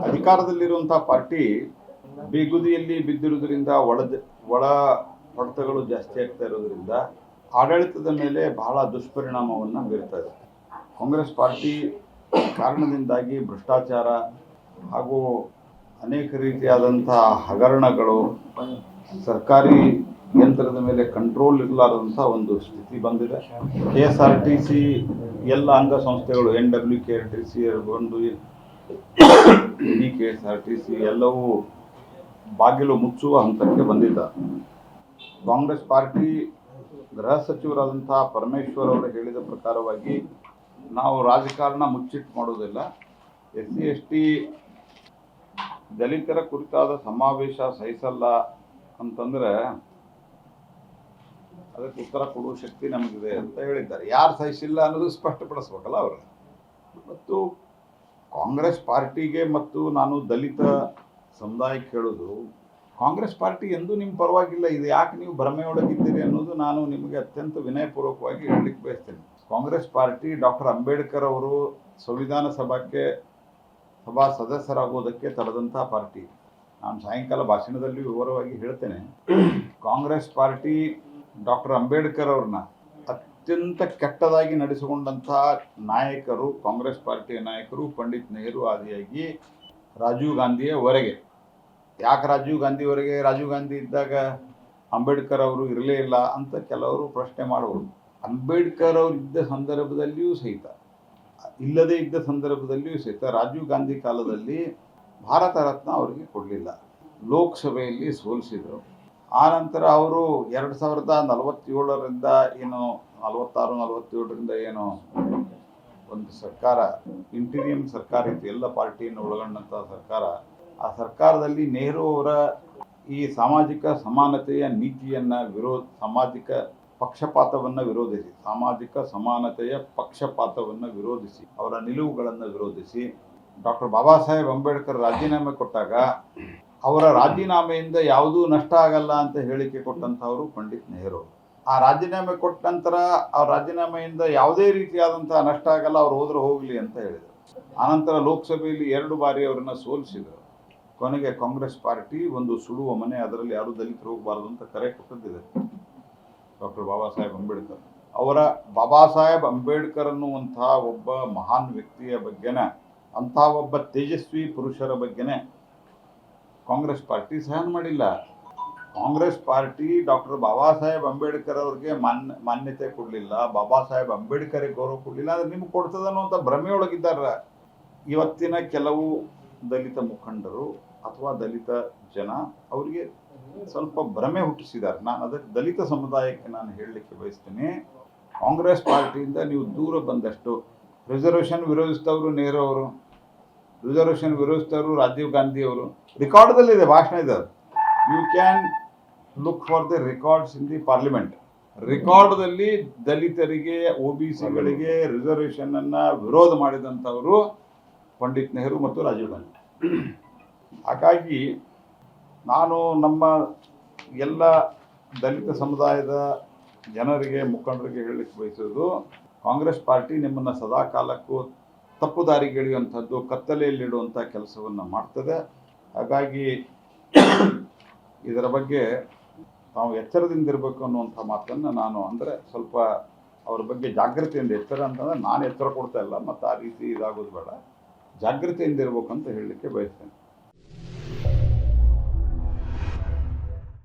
ಅಧಿಕಾರದಲ್ಲಿರುವಂತಹ party ಬಿಗುದಿಯಲ್ಲಿ ಬಿದ್ದಿರುವುದರಿಂದ ಒಳ ಹೊಡೆತಗಳು ಜಾಸ್ತಿ ಆಗ್ತಾ ಇರೋದ್ರಿಂದ ಆಡಳಿತದ ಮೇಲೆ ಬಹಳ ದುಷ್ಪರಿಣಾಮವನ್ನು ಬೀರ್ತಾ ಇದೆ. ಕಾಂಗ್ರೆಸ್ ಪಾರ್ಟಿ ಕಾರಣದಿಂದಾಗಿ ಭ್ರಷ್ಟಾಚಾರ ಹಾಗೂ ಅನೇಕ ರೀತಿಯಾದಂಥ ಹಗರಣಗಳು, ಸರ್ಕಾರಿ ಯಂತ್ರದ ಮೇಲೆ ಕಂಟ್ರೋಲ್ ಇರಲಾರದಂಥ ಒಂದು ಸ್ಥಿತಿ ಬಂದಿದೆ. KSRTC ಎಲ್ಲ ಅಂಗಸಂಸ್ಥೆಗಳು NWKRTC ಒಂದು KSRTC ಎಲ್ಲವೂ ಬಾಗಿಲು ಮುಚ್ಚುವ ಹಂತಕ್ಕೆ ಬಂದಿದ್ದಾರೆ. ಕಾಂಗ್ರೆಸ್ ಪಾರ್ಟಿ ಗೃಹ ಸಚಿವರಾದಂಥ ಪರಮೇಶ್ವರ್ ಅವರು ಹೇಳಿದ ಪ್ರಕಾರವಾಗಿ ನಾವು ರಾಜಕಾರಣ ಮುಚ್ಚಿಟ್ಟು ಮಾಡೋದಿಲ್ಲ, SC ST ದಲಿತರ ಕುರಿತಾದ ಸಮಾವೇಶ ಸಹಿಸಲ್ಲ ಅಂತಂದ್ರೆ ಅದಕ್ಕೆ ಉತ್ತರ ಕೊಡುವ ಶಕ್ತಿ ನಮಗಿದೆ ಅಂತ ಹೇಳಿದ್ದಾರೆ. ಯಾರು ಸಹಿಸಿಲ್ಲ ಅನ್ನೋದು ಸ್ಪಷ್ಟಪಡಿಸ್ಬೇಕಲ್ಲ ಅವರು. ಮತ್ತು ಕಾಂಗ್ರೆಸ್ ಪಾರ್ಟಿಗೆ ಮತ್ತು ನಾನು ದಲಿತ ಸಮುದಾಯಕ್ಕೆ ಹೇಳೋದು, ಕಾಂಗ್ರೆಸ್ ಪಾರ್ಟಿ ಎಂದೂ ನಿಮ್ಮ ಪರವಾಗಿಲ್ಲ, ಇದು ಯಾಕೆ ನೀವು ಭ್ರಮೆಯೊಳಗಿದ್ದೀರಿ ಅನ್ನೋದು ನಾನು ನಿಮಗೆ ಅತ್ಯಂತ ವಿನಯಪೂರ್ವಕವಾಗಿ ಹೇಳಲಿಕ್ಕೆ ಬಯಸ್ತೇನೆ. ಕಾಂಗ್ರೆಸ್ ಪಾರ್ಟಿ ಡಾಕ್ಟರ್ ಅಂಬೇಡ್ಕರ್ ಅವರು ಸಂವಿಧಾನ ಸಭಾ ಸದಸ್ಯರಾಗುವುದಕ್ಕೆ ತಡೆದಂಥ ಪಾರ್ಟಿ. ನಾನು ಸಾಯಂಕಾಲ ಭಾಷಣದಲ್ಲಿ ವಿವರವಾಗಿ ಹೇಳ್ತೇನೆ. ಕಾಂಗ್ರೆಸ್ ಪಾರ್ಟಿ ಡಾಕ್ಟರ್ ಅಂಬೇಡ್ಕರ್ ಅವ್ರನ್ನ ಅತ್ಯಂತ ಕೆಟ್ಟದಾಗಿ ನಡೆಸಿಕೊಂಡಂಥ ನಾಯಕರು, ಕಾಂಗ್ರೆಸ್ ಪಾರ್ಟಿಯ ನಾಯಕರು ಪಂಡಿತ್ ನೆಹರು ಆದಿಯಾಗಿ ರಾಜೀವ್ ಗಾಂಧಿಯವರೆಗೆ. ಯಾಕೆ ರಾಜೀವ್ ಗಾಂಧಿವರೆಗೆ? ರಾಜೀವ್ ಗಾಂಧಿ ಇದ್ದಾಗ ಅಂಬೇಡ್ಕರ್ ಅವರು ಇರಲೇ ಇಲ್ಲ ಅಂತ ಕೆಲವರು ಪ್ರಶ್ನೆ ಮಾಡಬಹುದು. ಅಂಬೇಡ್ಕರ್ ಅವರು ಇದ್ದ ಸಂದರ್ಭದಲ್ಲಿಯೂ ಸಹಿತ, ಇಲ್ಲದೇ ಇದ್ದ ಸಂದರ್ಭದಲ್ಲಿಯೂ ಸಹಿತ ರಾಜೀವ್ ಗಾಂಧಿ ಕಾಲದಲ್ಲಿ ಭಾರತ ರತ್ನ ಅವರಿಗೆ ಕೊಡಲಿಲ್ಲ, ಲೋಕಸಭೆಯಲ್ಲಿ ಸೋಲಿಸಿದರು. ಆನಂತರ ಅವರು 2047ರಿಂದ ಏನು 46-47ರಿಂದ ಏನು ಒಂದು ಸರ್ಕಾರ, ಇಂಟೀರಿಯಂ ಸರ್ಕಾರ ಇತ್ತು, ಎಲ್ಲ ಪಾರ್ಟಿಯನ್ನು ಒಳಗೊಂಡಂಥ ಸರ್ಕಾರ. ಆ ಸರ್ಕಾರದಲ್ಲಿ ನೆಹರು ಅವರ ಈ ಸಾಮಾಜಿಕ ಸಮಾನತೆಯ ನೀತಿಯನ್ನು ಸಾಮಾಜಿಕ ಪಕ್ಷಪಾತವನ್ನು ವಿರೋಧಿಸಿ, ಸಾಮಾಜಿಕ ಸಮಾನತೆಯ ಪಕ್ಷಪಾತವನ್ನು ವಿರೋಧಿಸಿ, ಅವರ ನಿಲುವುಗಳನ್ನು ವಿರೋಧಿಸಿ ಡಾಕ್ಟರ್ ಬಾಬಾ ಸಾಹೇಬ್ ಅಂಬೇಡ್ಕರ್ ರಾಜೀನಾಮೆ ಕೊಟ್ಟಾಗ ಅವರ ರಾಜೀನಾಮೆಯಿಂದ ಯಾವುದೂ ನಷ್ಟ ಆಗಲ್ಲ ಅಂತ ಹೇಳಿಕೆ ಕೊಟ್ಟಂಥವರು ಪಂಡಿತ್ ನೆಹರು. ಆ ರಾಜೀನಾಮೆ ಕೊಟ್ಟ ನಂತರ ಆ ರಾಜೀನಾಮೆಯಿಂದ ಯಾವುದೇ ರೀತಿಯಾದಂಥ ನಷ್ಟ ಆಗಲ್ಲ, ಅವ್ರು ಹೋದ್ರೆ ಹೋಗಲಿ ಅಂತ ಹೇಳಿದರು. ಆನಂತರ ಲೋಕಸಭೆಯಲ್ಲಿ 2 ಬಾರಿ ಅವರನ್ನು ಸೋಲಿಸಿದರು. ಕೊನೆಗೆ ಕಾಂಗ್ರೆಸ್ ಪಾರ್ಟಿ ಒಂದು ಸುಡುವ ಮನೆ, ಅದರಲ್ಲಿ ಯಾರೂ ದಲಿತರು ಹೋಗಬಾರ್ದು ಅಂತ ಕರೆ ಕೊಟ್ಟಿದ್ದಿದೆ ಡಾಕ್ಟರ್ ಬಾಬಾ ಸಾಹೇಬ್ ಅಂಬೇಡ್ಕರ್. ಅವರ ಬಾಬಾ ಸಾಹೇಬ್ ಅಂಬೇಡ್ಕರ್ ಅನ್ನುವಂತಹ ಒಬ್ಬ ಮಹಾನ್ ವ್ಯಕ್ತಿಯ ಬಗ್ಗೆನ, ಅಂಥ ಒಬ್ಬ ತೇಜಸ್ವಿ ಪುರುಷರ ಬಗ್ಗೆನೇ ಕಾಂಗ್ರೆಸ್ ಪಾರ್ಟಿ ಸಹನ ಮಾಡಿಲ್ಲ. ಕಾಂಗ್ರೆಸ್ ಪಾರ್ಟಿ ಡಾಕ್ಟರ್ ಬಾಬಾ ಸಾಹೇಬ್ ಅಂಬೇಡ್ಕರ್ ಅವ್ರಿಗೆ ಮಾನ್ಯತೆ ಕೊಡಲಿಲ್ಲ, ಬಾಬಾ ಸಾಹೇಬ್ ಅಂಬೇಡ್ಕರ್ಗೆ ಗೌರವ ಕೊಡಲಿಲ್ಲ, ಅಂದ್ರೆ ನಿಮ್ಗೆ ಕೊಡ್ತದ ಅನ್ನುವಂಥ ಭ್ರಮೆಯೊಳಗಿದ್ದಾರೆ. ಇವತ್ತಿನ ಕೆಲವು ದಲಿತ ಮುಖಂಡರು ಅಥವಾ ದಲಿತ ಜನ ಅವರಿಗೆ ಸ್ವಲ್ಪ ಭ್ರಮೆ ಹುಟ್ಟಿಸಿದ್ದಾರೆ. ನಾನು ಅದಕ್ಕೆ ದಲಿತ ಸಮುದಾಯಕ್ಕೆ ನಾನು ಹೇಳಲಿಕ್ಕೆ ಬಯಸ್ತೇನೆ, ಕಾಂಗ್ರೆಸ್ ಪಾರ್ಟಿಯಿಂದ ನೀವು ದೂರ ಬಂದಷ್ಟು ರಿಸರ್ವೇಷನ್ ವಿರೋಧಿಸಿದವರು ನೆಹರು ಅವರು, ರಿಸರ್ವೇಷನ್ ವಿರೋಧಿಸಿದವರು ರಾಜೀವ್ ಗಾಂಧಿ ಅವರು. ರೆಕಾರ್ಡ್ದಲ್ಲಿದೆ, ಭಾಷಣ ಇದೆ, you can look for the records in the parliament. ರೆಕಾರ್ಡ್ದಲ್ಲಿ ದಲಿತರಿಗೆ, OBCಗಳಿಗೆ ರಿಸರ್ವೇಷನ್ ಅನ್ನ ವಿರೋಧ ಮಾಡಿದಂಥವರು ಪಂಡಿತ್ ನೆಹರು ಮತ್ತು ರಾಜೀವ್ ಗಾಂಧಿ. ಹಾಗಾಗಿ ನಾನು ನಮ್ಮ ಎಲ್ಲ ದಲಿತ ಸಮುದಾಯದ ಜನರಿಗೆ, ಮುಖಂಡರಿಗೆ ಹೇಳಲಿಕ್ಕೆ ಬಯಸೋದು, ಕಾಂಗ್ರೆಸ್ ಪಾರ್ಟಿ ನಿಮ್ಮನ್ನು ಸದಾ ಕಾಲಕ್ಕೂ ತಪ್ಪು ದಾರಿಗೆ ಎಳೆಯುವಂಥದ್ದು, ಕತ್ತಲೆಯಲ್ಲಿಡುವಂಥ ಕೆಲಸವನ್ನು ಮಾಡ್ತದೆ. ಹಾಗಾಗಿ ಇದರ ಬಗ್ಗೆ ನಾವು ಎಚ್ಚರದಿಂದಿರಬೇಕು ಅನ್ನುವಂಥ ಮಾತನ್ನು ನಾನು, ಅಂದರೆ ಸ್ವಲ್ಪ ಅವ್ರ ಬಗ್ಗೆ ಜಾಗೃತಿಯಿಂದ, ಎಚ್ಚರ ಅಂತಂದರೆ ನಾನು ಎಚ್ಚರ ಕೊಡ್ತಾ ಇಲ್ಲ ಮತ್ತು ಆ ರೀತಿ ಇದಾಗೋದು ಬೇಡ, ಜಾಗೃತಿಯಿಂದ ಇರಬೇಕು ಅಂತ ಹೇಳಲಿಕ್ಕೆ ಬಯಸ್ತೇನೆ.